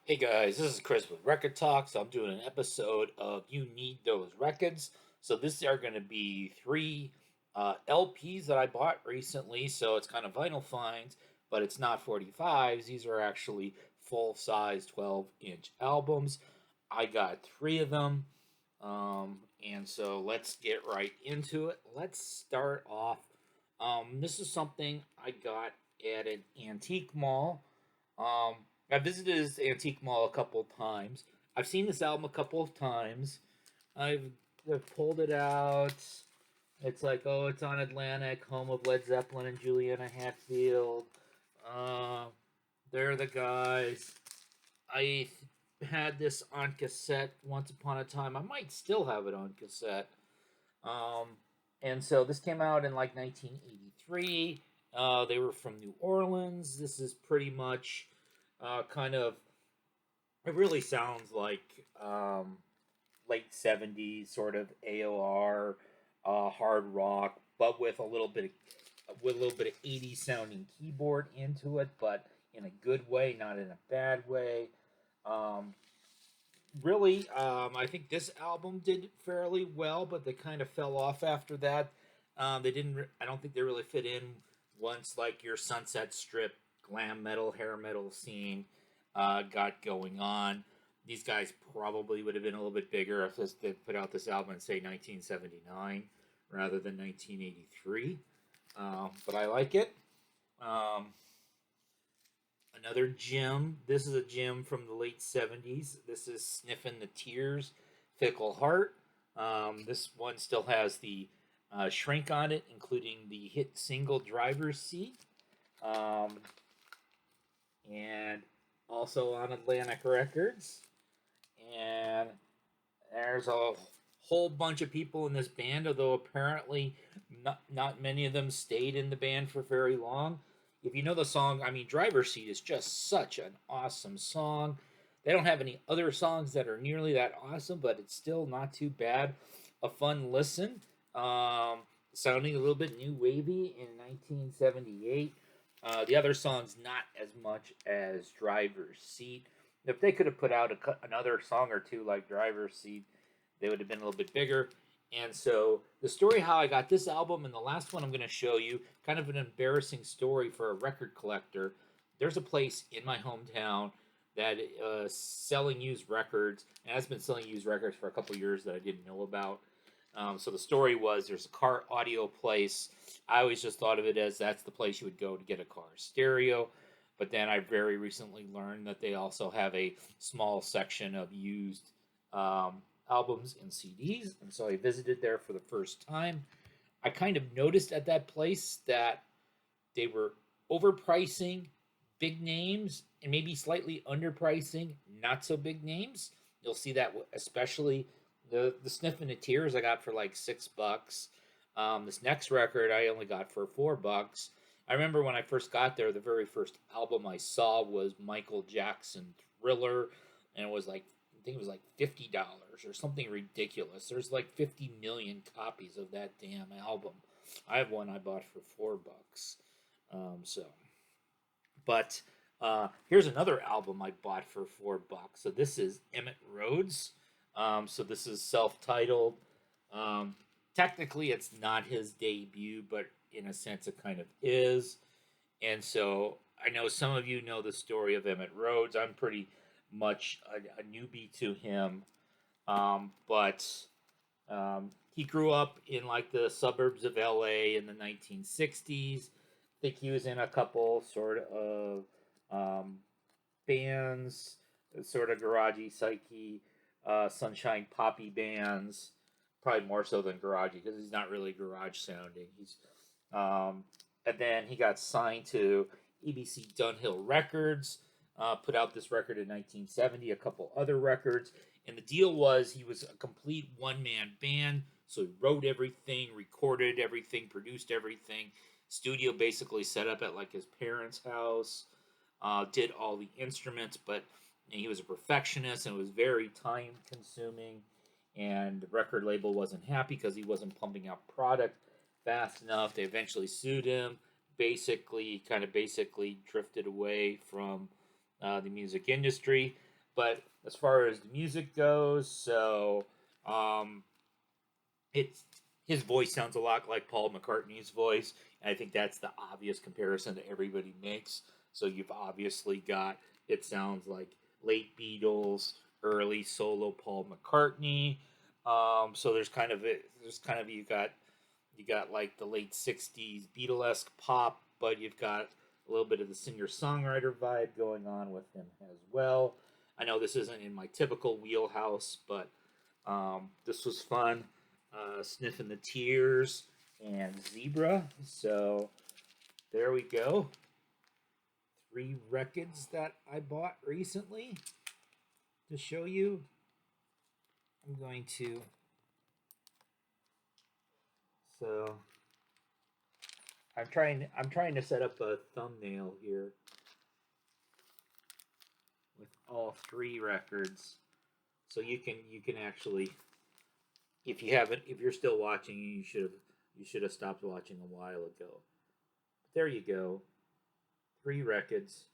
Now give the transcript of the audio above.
Hey guys, this is Chris with Rekkid Talk. So I'm doing an episode of You Need Those Rekkids. So this are going to be three LPs that I bought recently. So it's kind of vinyl finds, but it's not 45s. These are actually full size 12-inch albums. I got three of them. And so let's get right into it. Let's start off. This is something I got at an antique mall. Um, I visited this antique mall a couple of times. I've seen this album a couple of times. I've, I've pulled it out. It's like, oh, it's on Atlantic, home of Led Zeppelin and Juliana Hatfield. Uh, they're the guys. I had this on cassette once upon a time. I might still have it on cassette. Um, and so this came out in like 1983. They were from New Orleans. This is pretty much kind of, it really sounds like late 70s sort of AOR hard rock, but with a little bit of 80s sounding keyboard into it, but in a good way, not in a bad way. Um, I think this album did fairly well, but they kind of fell off after that. They didn't. I don't think they really fit in once like your Sunset Strip glam metal, hair metal scene got going on. These guys probably would have been a little bit bigger if they put out this album in say 1979 rather than 1983. But I like it. Um, Another gem. This is a gem from the late 70s. This is Sniffin' the Tears, Fickle Heart. This one still has the shrink on it, including the hit single Driver's Seat. Um, and also on Atlantic Records. And there's a whole bunch of people in this band, although apparently not many of them stayed in the band for very long. If you know the song, I mean, Driver's Seat is just such an awesome song. They don't have any other songs that are nearly that awesome, but it's still not too bad. A fun listen. Sounding a little bit new wavy in 1978. The other songs not as much as Driver's Seat. If they could have put out another song or two like Driver's Seat, they would have been a little bit bigger. And so the story how I got this album and the last one I'm going to show you, kind of an embarrassing story for a record collector. There's a place in my hometown that selling used records and has been selling used records for a couple years that I didn't know about. So the story was there's a car audio place. I always just thought of it as that's the place you would go to get a car stereo. But then I very recently learned that they also have a small section of used albums and CDs. And so I visited there for the first time. I kind of noticed at that place that they were overpricing big names and maybe slightly underpricing not so big names. You'll see that especially the Sniff and the Tears I got for like $6. This next record I only got for $4. I remember when I first got there, the very first album I saw was Michael Jackson Thriller, and it was like I think it was like $50 or something ridiculous. There's like 50 million copies of that damn album. I have one I bought for $4. So, but here's another album I bought for $4. So this is Emitt Rhodes. So this is self-titled. Um, Technically, it's not his debut, but in a sense, it kind of is. And so I know some of you know the story of Emitt Rhodes. I'm pretty much a newbie to him, but he grew up in like the suburbs of LA in the 1960s. I think he was in a couple sort of um, bands, sort of garagey, psyche, sunshine poppy bands. Probably more so than garagey because he's not really garage sounding. Um, and then he got signed to EBC Dunhill Records. Put out this record in 1970, a couple other records, and the deal was he was a complete one-man band. So he wrote everything, recorded everything, produced everything. Studio basically set up at like his parents' house. Did all the instruments, but he was a perfectionist and it was very time-consuming. And the record label wasn't happy because he wasn't pumping out product fast enough. They eventually sued him. Basically drifted away from the music industry. But as far as the music goes, so um, it's his voice sounds a lot like Paul McCartney's voice, and I think that's the obvious comparison that everybody makes. So you've obviously got it sounds like late Beatles, early solo Paul McCartney. So there's kind of you got like the late '60s Beatlesque pop, but you've got a little bit of the singer songwriter vibe going on with him as well. I know this isn't in my typical wheelhouse, but this was fun. Sniff and the Tears and Zebra. So there we go. 3 Rekkids that I bought recently to show you. I'm going to. So I'm trying to set up a thumbnail here with all 3 records, so you can actually, if you're still watching, you should have stopped watching a while ago. But there you go, 3 Rekkids.